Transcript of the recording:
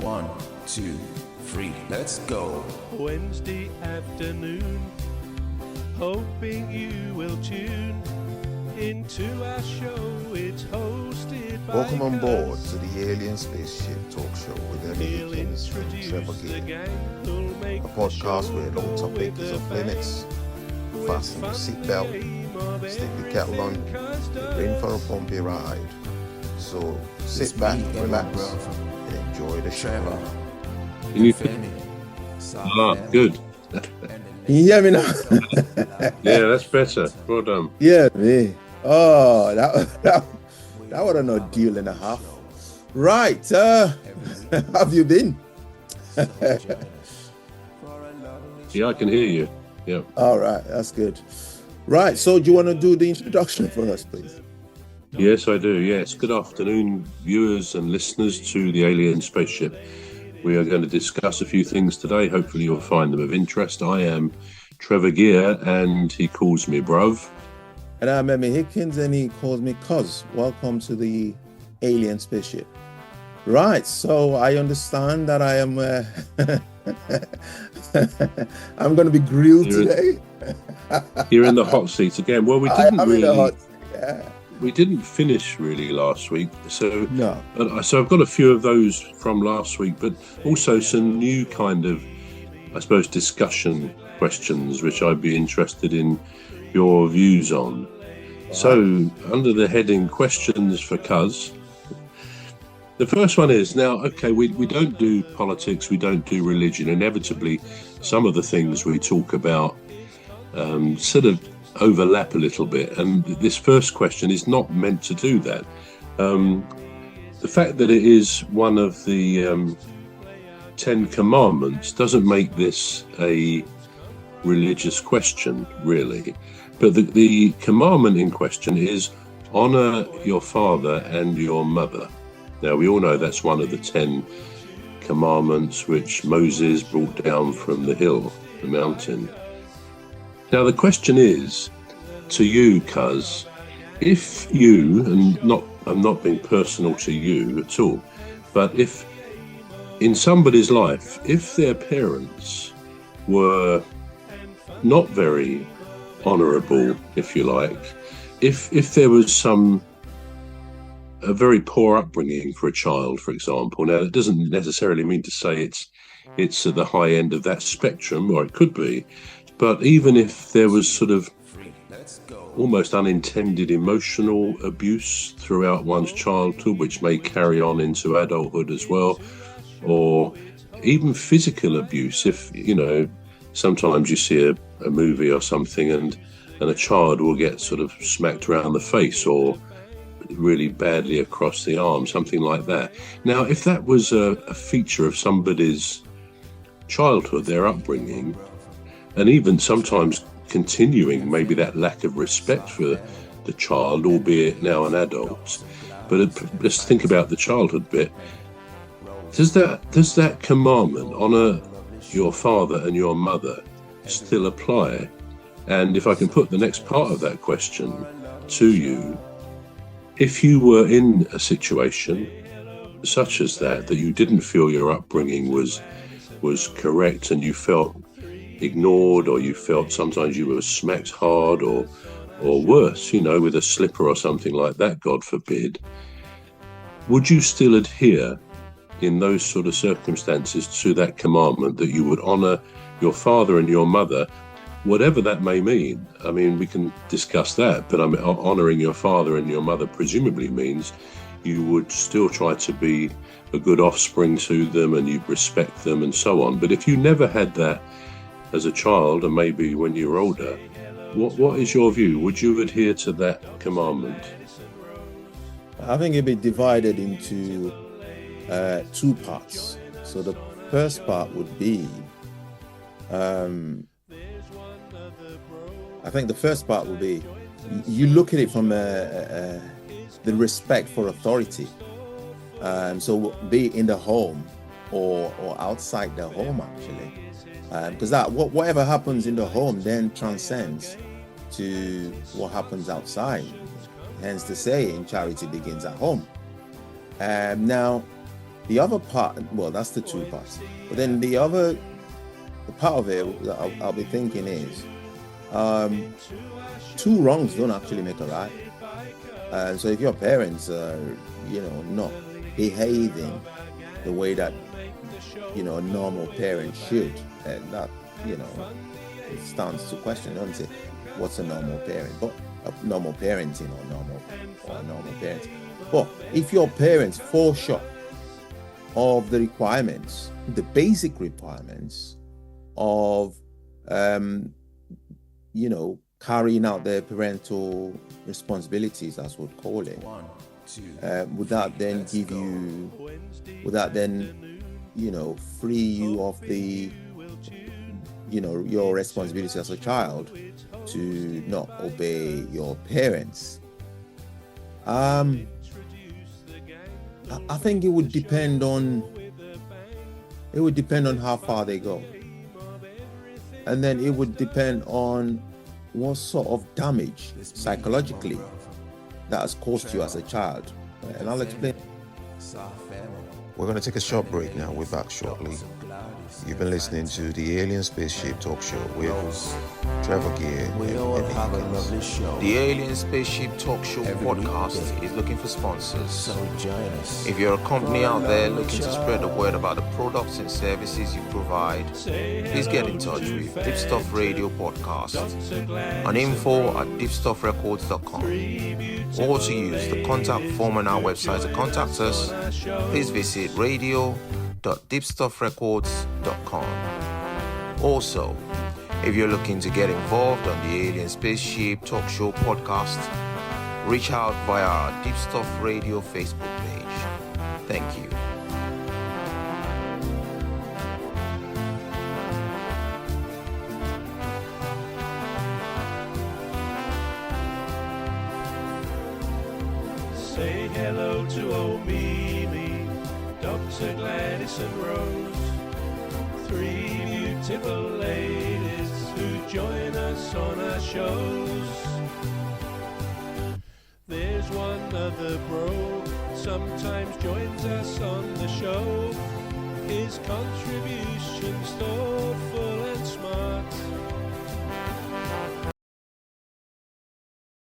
1, 2, 3, let's go. Wednesday afternoon, hoping you will tune into our show. It's hosted by Welcome on board to the Alien Spaceship Talkshow with Emmy Hikins and Trevor Gear, a podcast where no topic is off limits. Fasten your seatbelt, stick the kettle on, you're in for a bumpy ride. So sit back, relax, and enjoy the show. Good. Can you hear me now? Yeah, that's better. Well done. Yeah, me. Oh, that was an ordeal and a half. Right, how have you been? Yeah, I can hear you. Yeah. All right, that's good. Right, so do you want to do the introduction for us, please? Yes, I do. Yes. Good afternoon, viewers and listeners to the Alien Spaceship. We are going to discuss a few things today. Hopefully you'll find them of interest. I am Trevor Gear and he calls me bruv. And I'm Emmy Hikins and he calls me Cuz. Welcome to the Alien Spaceship. Right, so I understand that I am I'm going to be grilled today. You're in the hot seat again. Well, we didn't finish really last week, so no. So I've got a few of those from last week, but also some new kind of, I suppose, discussion questions which I'd be interested in your views on. So under the heading questions for Cuz, the first one is, now, okay, we don't do politics, we don't do religion. Inevitably, some of the things we talk about sort of overlap a little bit. And this first question is not meant to do that. The fact that it is one of the 10 commandments doesn't make this a religious question, really. But the commandment in question is honor your father and your mother. Now, we all know that's one of the 10 commandments which Moses brought down from the hill, the mountain. Now, the question is, to you, Cuz, if you, and I'm not being personal to you at all, but if in somebody's life, if their parents were not very honourable, if you like, if there was a very poor upbringing for a child, for example. Now, it doesn't necessarily mean to say it's at the high end of that spectrum, or it could be, but even if there was sort of almost unintended emotional abuse throughout one's childhood, which may carry on into adulthood as well, or even physical abuse, if, you know, sometimes you see a movie or something and a child will get sort of smacked around the face or really badly across the arm, something like that. Now, if that was a feature of somebody's childhood, their upbringing, and even sometimes continuing maybe that lack of respect for the child, albeit now an adult, but let's think about the childhood bit. Does that commandment, honor your father and your mother, still apply? And if I can put the next part of that question to you, if you were in a situation such as that you didn't feel your upbringing was correct and you felt ignored, or you felt sometimes you were smacked hard or worse, you know, with a slipper or something like that, God forbid, would you still adhere in those sort of circumstances to that commandment that you would honor your father and your mother, whatever that may mean? I mean, we can discuss that, but honoring your father and your mother presumably means you would still try to be a good offspring to them and you'd respect them and so on. But if you never had that as a child, and maybe when you're older, what is your view? Would you adhere to that commandment? I think it'd be divided into two parts. So the first part would be I think the first part will be you look at it from the respect for authority. So be in the home or outside the home, actually, because whatever happens in the home then transcends to what happens outside. Hence the saying, charity begins at home. Now, The other part, well, that's the two parts. But then the part of it that I'll be thinking is, two wrongs don't actually make a right. And so if your parents are, not behaving the way that, a normal parent should, and that, it stands to question, don't it? What's a normal parent? But normal parenting or normal parents. But if your parents fall short of the requirements, the basic requirements of, carrying out their parental responsibilities, as we'd call it, would that then free you of the, your responsibility as a child to not obey your parents? I think it would depend on how far they go, and then it would depend on what sort of damage psychologically that has caused you as a child, and I'll explain. We're going to take a short break now. We're back shortly. You've been listening to the Alien Spaceship Talk Show with Trevor Gear and Emmy Hikins. The Alien Spaceship Talk Show podcast is looking for sponsors. If you're a company out there looking to spread the word about the products and services you provide, please get in touch with Deepstuff Radio Podcast on info@deepstuffrecords.com, or to use the contact form on our website to contact us. Please visit radio.deepstuffrecords.com. Also, if you're looking to get involved on the Alien Spaceship Talk Show podcast, reach out via our Deepstuff Radio Facebook page. Thank you. Say hello to old Mimi, Dr. Gladys and Rose, three beautiful ladies who join us on our shows. There's one other bro, sometimes joins us on the show. His contribution's thoughtful and smart.